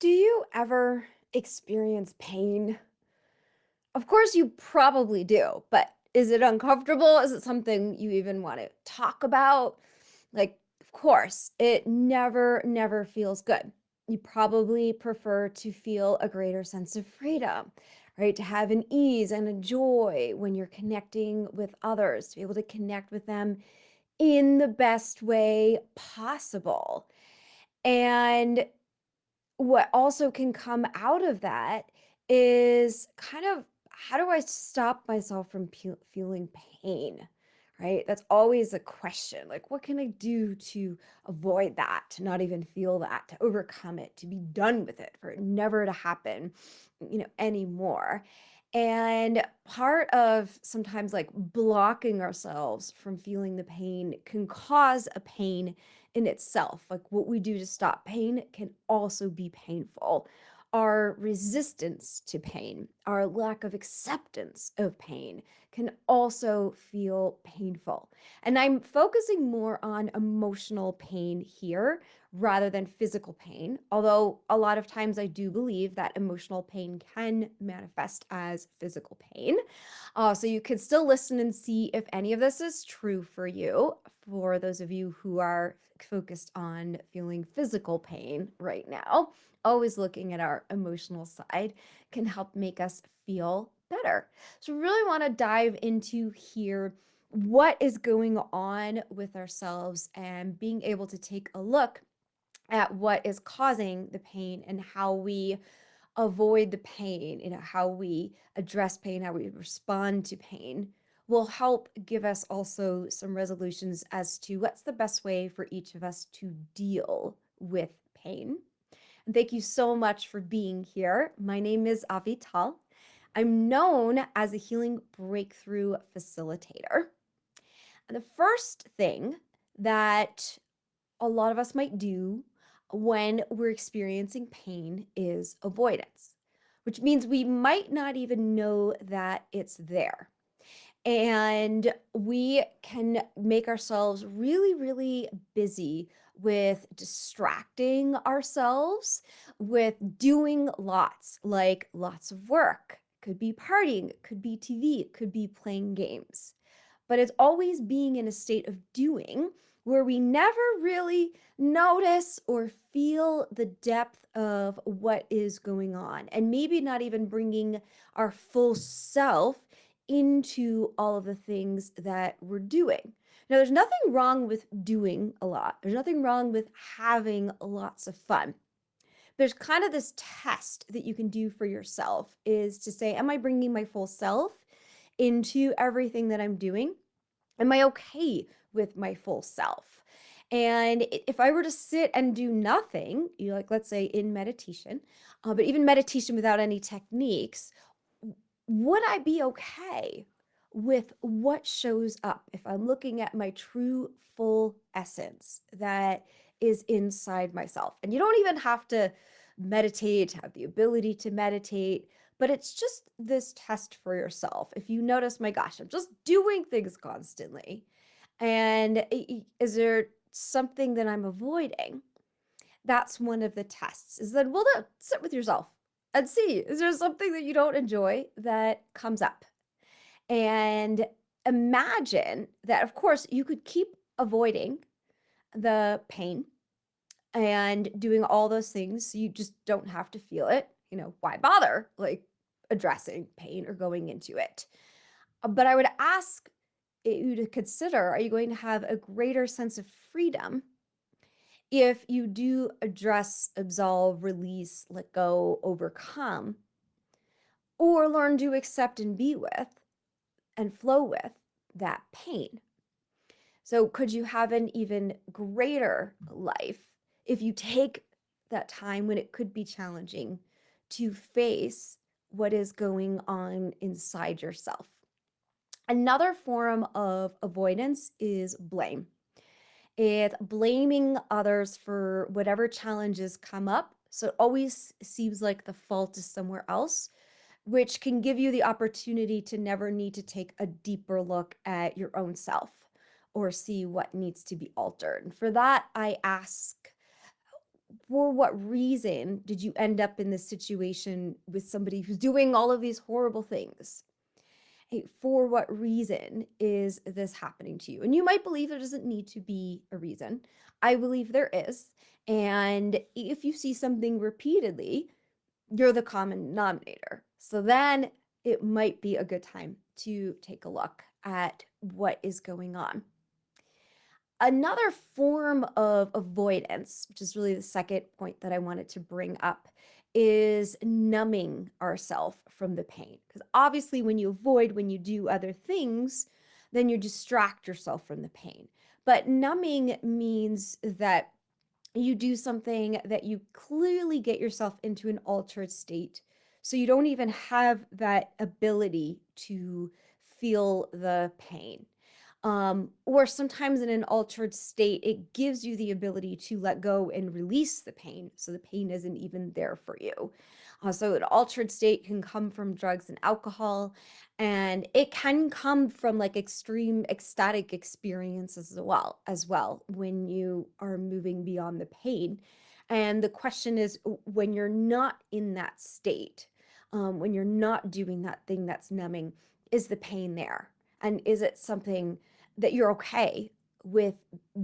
Do you ever experience pain? Of course, you probably do, but is it uncomfortable? Is it something you even want to talk about? Of course, it never feels good. You probably prefer to feel a greater sense of freedom, right? To have an ease and a joy when you're connecting with others, to be able to connect with them in the best way possible. And what also can come out of that is kind of how do I stop myself from feeling pain? Right? That's always a question. Like, what can I do to avoid that, to not even feel that, to overcome it, to be done with it, for it never to happen, anymore? And part of sometimes like blocking ourselves from feeling the pain can cause a pain in itself. Like what we do to stop pain can also be painful. Our resistance to pain, our lack of acceptance of pain can also feel painful. And I'm focusing more on emotional pain here rather than physical pain, although a lot of times I do believe that emotional pain can manifest as physical pain. So you can still listen and see if any of this is true for you, for those of you who are focused on feeling physical pain right now. Always looking at our emotional side can help make us feel better. So, really want to dive into here what is going on with ourselves and being able to take a look at what is causing the pain and how we avoid the pain, how we address pain, how we respond to pain will help give us also some resolutions as to what's the best way for each of us to deal with pain. And thank you so much for being here. My name is Avital. I'm known as a healing breakthrough facilitator. And the first thing that a lot of us might do when we're experiencing pain is avoidance, which means we might not even know that it's there. And we can make ourselves really busy with distracting ourselves, with doing lots, like lots of work. Could be partying, it could be TV, it could be playing games. But it's always being in a state of doing where we never really notice or feel the depth of what is going on, and maybe not even bringing our full self into all of the things that we're doing. Now, there's nothing wrong with doing a lot. There's nothing wrong with having lots of fun. There's kind of this test that you can do for yourself is to say, am I bringing my full self into everything that I'm doing? Am I okay with my full self? And if I were to sit and do nothing, like let's say in meditation, but even meditation without any techniques, would I be okay with what shows up if I'm looking at my true full essence that is inside myself? And you don't even have to meditate, have the ability to meditate, but it's just this test for yourself. If you notice, my gosh, I'm just doing things constantly. And is there something that I'm avoiding? That's one of the tests is then well sit with yourself and see, is there something that you don't enjoy that comes up? And imagine that of course you could keep avoiding the pain and doing all those things. You just don't have to feel it. Why bother like addressing pain or going into it? But I would ask you to consider, are you going to have a greater sense of freedom if you do address, absolve, release, let go, overcome, or learn to accept and be with and flow with that pain? So, could you have an even greater life if you take that time when it could be challenging to face what is going on inside yourself? Another form of avoidance is blame. It's blaming others for whatever challenges come up. So it always seems like the fault is somewhere else, which can give you the opportunity to never need to take a deeper look at your own self or see what needs to be altered. And for that, I ask, for what reason did you end up in this situation with somebody who's doing all of these horrible things? Hey, for what reason is this happening to you? And you might believe there doesn't need to be a reason. I believe there is. And if you see something repeatedly, you're the common denominator. So then it might be a good time to take a look at what is going on. Another form of avoidance, which is really the second point that I wanted to bring up, is numbing ourselves from the pain. Because obviously, when you avoid, when you do other things, then you distract yourself from the pain. But numbing means that you do something that you clearly get yourself into an altered state. So you don't even have that ability to feel the pain. Or sometimes in an altered state, it gives you the ability to let go and release the pain. So the pain isn't even there for you. So an altered state can come from drugs and alcohol, and it can come from like extreme ecstatic experiences as well when you are moving beyond the pain. And the question is, when you're not in that state, when you're not doing that thing that's numbing, is the pain there? And is it something that you're okay with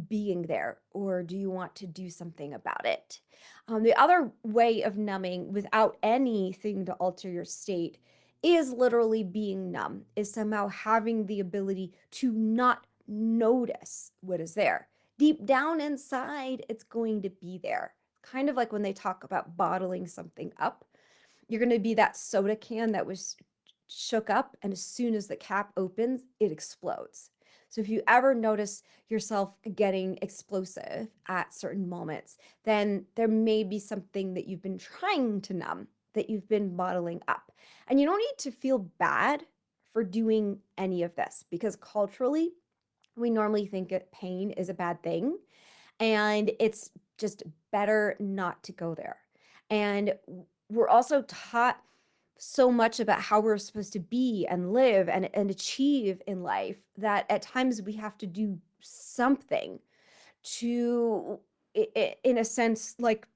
being there, or do you want to do something about it? The other way of numbing without anything to alter your state is literally being numb, is somehow having the ability to not notice what is there. Deep down inside, it's going to be there. Kind of like when they talk about bottling something up. You're going to be that soda can that was shook up, and as soon as the cap opens, it explodes. So if you ever notice yourself getting explosive at certain moments, then there may be something that you've been trying to numb, that you've been bottling up. And you don't need to feel bad for doing any of this, because culturally, we normally think that pain is a bad thing, and it's just better not to go there. And we're also taught so much about how we're supposed to be and live and achieve in life that at times we have to do something to, in a sense, like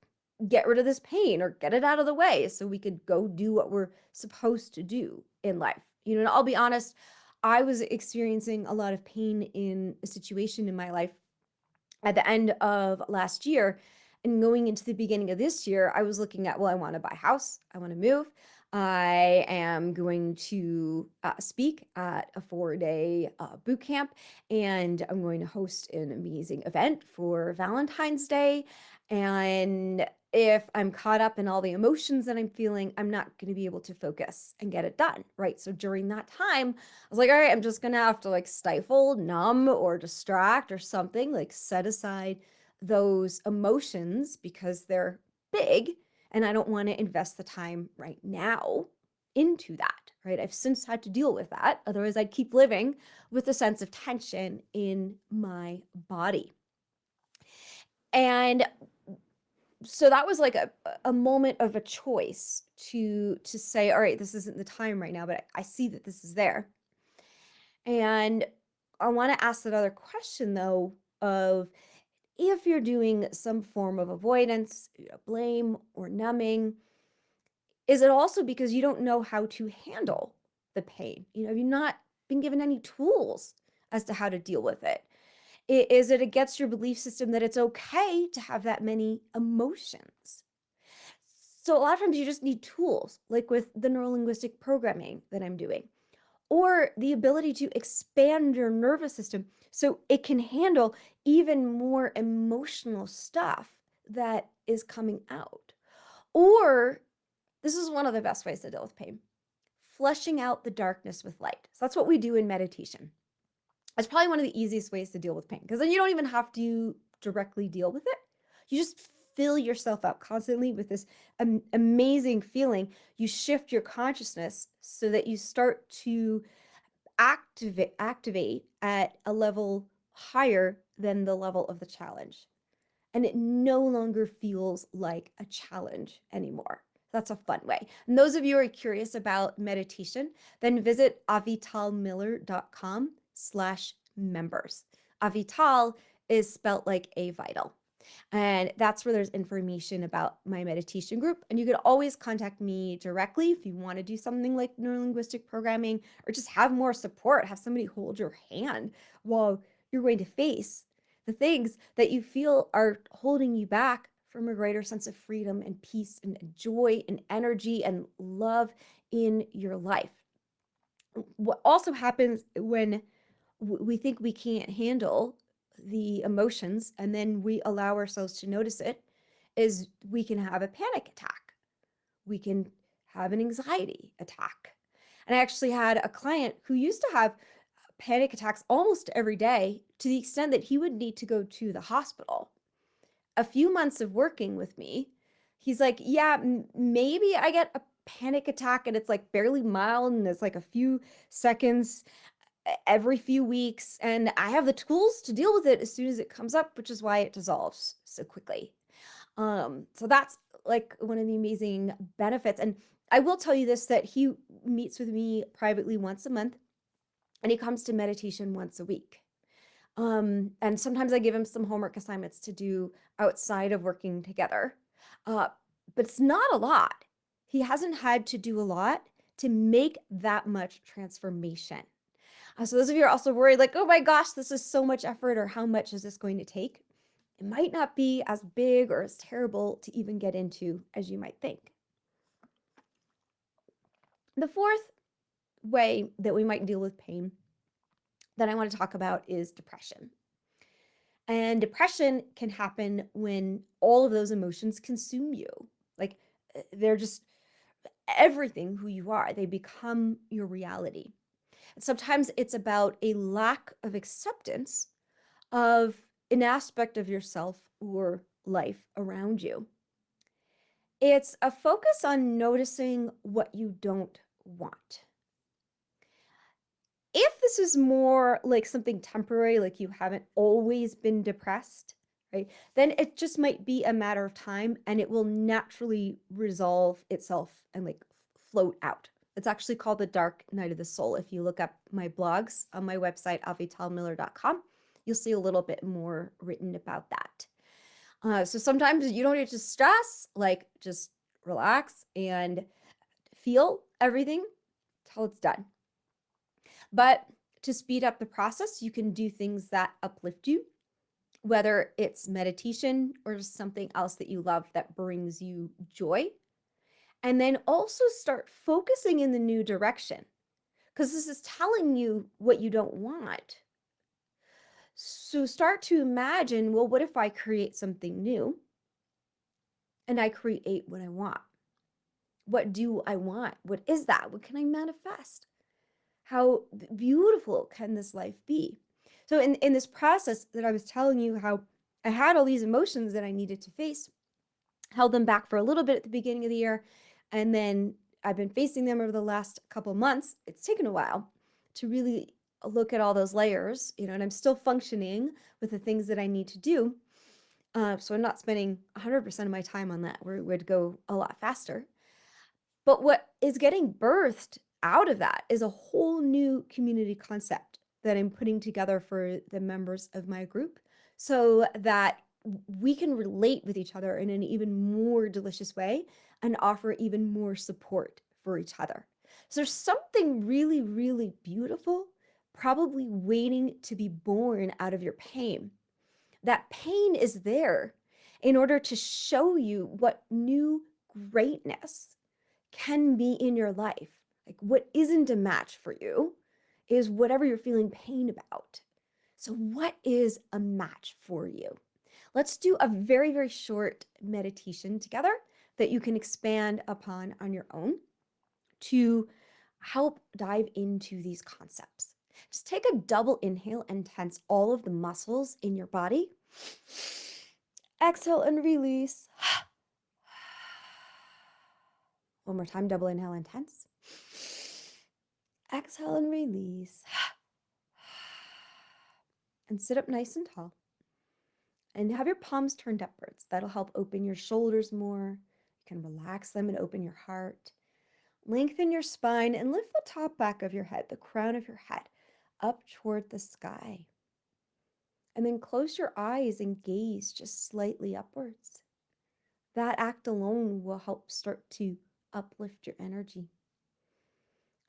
get rid of this pain or get it out of the way so we could go do what we're supposed to do in life. You know, and I'll be honest, I was experiencing a lot of pain in a situation in my life at the end of last year, and going into the beginning of this year, I was looking at, well, I want to buy a house, I want to move. I am going to speak at a 4-day boot camp, and I'm going to host an amazing event for Valentine's Day. And if I'm caught up in all the emotions that I'm feeling, I'm not going to be able to focus and get it done, right? So during that time, I was like, all right, I'm just going to have to like stifle, numb, or distract or something, like set aside those emotions because they're big, and I don't want to invest the time right now into that, right? I've since had to deal with that. Otherwise, I'd keep living with a sense of tension in my body. And so that was like a moment of a choice to say, all right, this isn't the time right now, but I see that this is there. And I want to ask that other question though, of if you're doing some form of avoidance, blame, or numbing, is it also because you don't know how to handle the pain? You know, have you not been given any tools as to how to deal with it? Is it against your belief system that it's okay to have that many emotions? So a lot of times you just need tools, like with the neurolinguistic programming that I'm doing, or the ability to expand your nervous system so it can handle even more emotional stuff that is coming out. Or this is one of the best ways to deal with pain, flushing out the darkness with light. So that's what we do in meditation. It's probably one of the easiest ways to deal with pain, because then you don't even have to directly deal with it. You just fill yourself up constantly with this amazing feeling. You shift your consciousness so that you start to activate at a level higher than the level of the challenge. And it no longer feels like a challenge anymore. That's a fun way. And those of you who are curious about meditation, then visit avitalmiller.com/members. Avital is spelt like Avital. And that's where there's information about my meditation group. And you can always contact me directly if you want to do something like neurolinguistic programming or just have more support, have somebody hold your hand while you're going to face the things that you feel are holding you back from a greater sense of freedom and peace and joy and energy and love in your life. What also happens when we think we can't handle the emotions and then we allow ourselves to notice it is we can have a panic attack. We can have an anxiety attack. And I actually had a client who used to have panic attacks almost every day to the extent that he would need to go to the hospital. A few months of working with me, he's like, yeah, maybe I get a panic attack and it's like barely mild and it's like a few seconds every few weeks, and I have the tools to deal with it as soon as it comes up, which is why it dissolves so quickly. So that's like one of the amazing benefits. And I will tell you this, that he meets with me privately once a month and he comes to meditation once a week. And sometimes I give him some homework assignments to do outside of working together. Uh, but it's not a lot. He hasn't had to do a lot to make that much transformation. So those of you are also worried, like, oh my gosh, this is so much effort, or how much is this going to take? It might not be as big or as terrible to even get into as you might think. The fourth way that we might deal with pain that I want to talk about is depression. And depression can happen when all of those emotions consume you. Like they're just everything who you are, they become your reality. And sometimes it's about a lack of acceptance of an aspect of yourself or life around you. It's a focus on noticing what you don't want. If this is more like something temporary, like you haven't always been depressed, right, then it just might be a matter of time and it will naturally resolve itself and like float out. It's actually called the dark night of the soul. If you look up my blogs on my website, avitalmiller.com, you'll see a little bit more written about that. So sometimes you don't need to stress, like just relax and feel everything till it's done. But to speed up the process, you can do things that uplift you, whether it's meditation or just something else that you love that brings you joy. And then also start focusing in the new direction, because this is telling you what you don't want. So start to imagine, well, what if I create something new and I create what I want? What do I want? What is that? What can I manifest? How beautiful can this life be? So in this process that I was telling you, how I had all these emotions that I needed to face, held them back for a little bit at the beginning of the year, and then I've been facing them over the last couple months. It's taken a while to really look at all those layers, and I'm still functioning with the things that I need to do. So I'm not spending 100% of my time on that, where it would go a lot faster. But what is getting birthed out of that is a whole new community concept that I'm putting together for the members of my group so that we can relate with each other in an even more delicious way and offer even more support for each other. So there's something really, really beautiful probably waiting to be born out of your pain. That pain is there in order to show you what new greatness can be in your life. Like what isn't a match for you is whatever you're feeling pain about. So what is a match for you? Let's do a very, very short meditation together that you can expand upon on your own to help dive into these concepts. Just take a double inhale and tense all of the muscles in your body. Exhale and release. One more time, double inhale and tense. Exhale and release. And sit up nice and tall. And have your palms turned upwards. That'll help open your shoulders more. You can relax them and open your heart. Lengthen your spine and lift the top back of your head, the crown of your head, up toward the sky. And then close your eyes and gaze just slightly upwards. That act alone will help start to uplift your energy.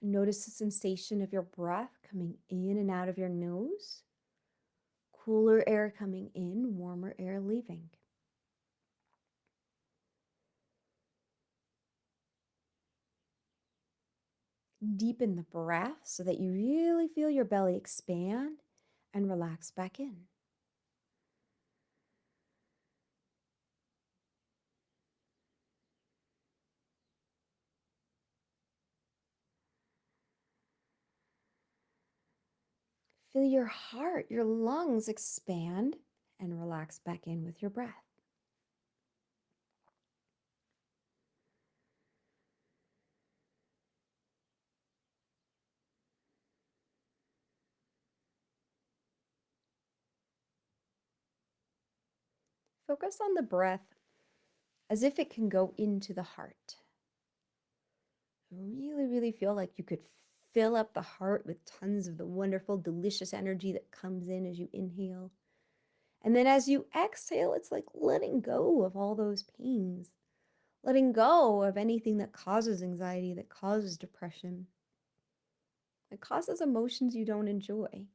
Notice the sensation of your breath coming in and out of your nose. Cooler air coming in, warmer air leaving. Deepen the breath so that you really feel your belly expand and relax back in. Feel your heart, your lungs expand and relax back in with your breath. Focus on the breath as if it can go into the heart. Really, really feel like you could fill up the heart with tons of the wonderful, delicious energy that comes in as you inhale. And then as you exhale, it's like letting go of all those pains, letting go of anything that causes anxiety, that causes depression, that causes emotions you don't enjoy.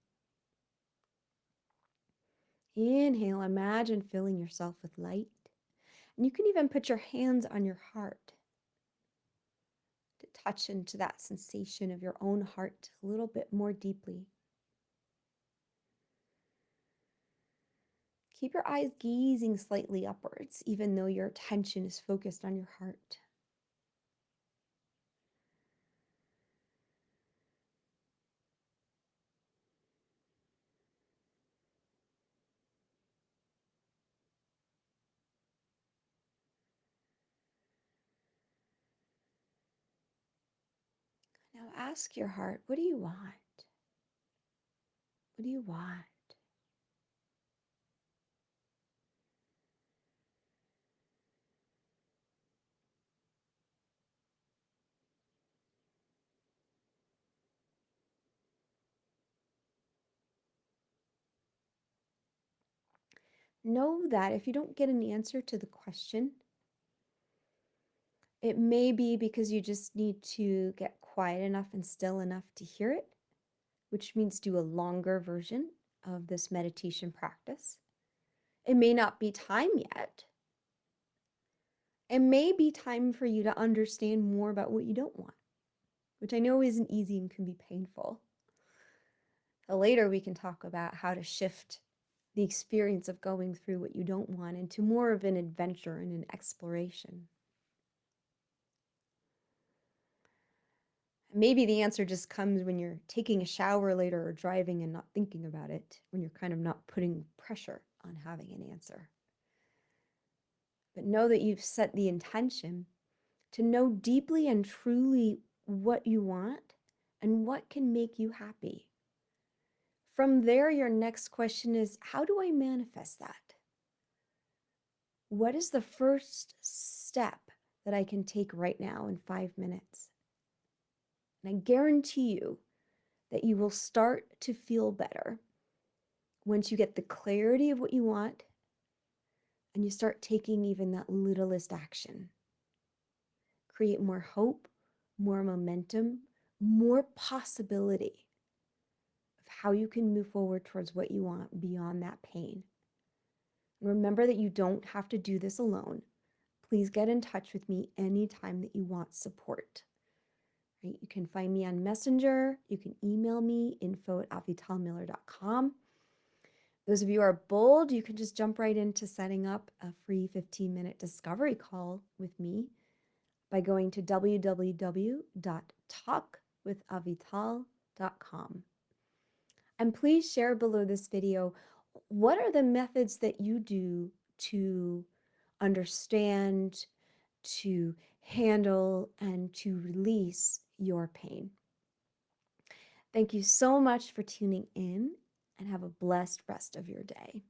Inhale, imagine filling yourself with light. And you can even put your hands on your heart to touch into that sensation of your own heart a little bit more deeply. Keep your eyes gazing slightly upwards, even though your attention is focused on your heart. Now ask your heart, what do you want? What do you want? Know that if you don't get an answer to the question, it may be because you just need to get quiet enough and still enough to hear it, which means do a longer version of this meditation practice. It may not be time yet. It may be time for you to understand more about what you don't want, which I know isn't easy and can be painful. So later we can talk about how to shift the experience of going through what you don't want into more of an adventure and an exploration. Maybe the answer just comes when you're taking a shower later or driving and not thinking about it, when you're kind of not putting pressure on having an answer. But know that you've set the intention to know deeply and truly what you want and what can make you happy. From there, your next question is, how do I manifest that? What is the first step that I can take right now in 5 minutes? And I guarantee you that you will start to feel better once you get the clarity of what you want and you start taking even that littlest action. Create more hope, more momentum, more possibility of how you can move forward towards what you want beyond that pain. And remember that you don't have to do this alone. Please get in touch with me anytime that you want support. Right? You can find me on Messenger. You can email me, info@avitalmiller.com. Those of you who are bold, you can just jump right into setting up a free 15-minute discovery call with me by going to www.talkwithavital.com. And please share below this video, what are the methods that you do to understand, to handle, and to release your pain? Thank you so much for tuning in and have a blessed rest of your day.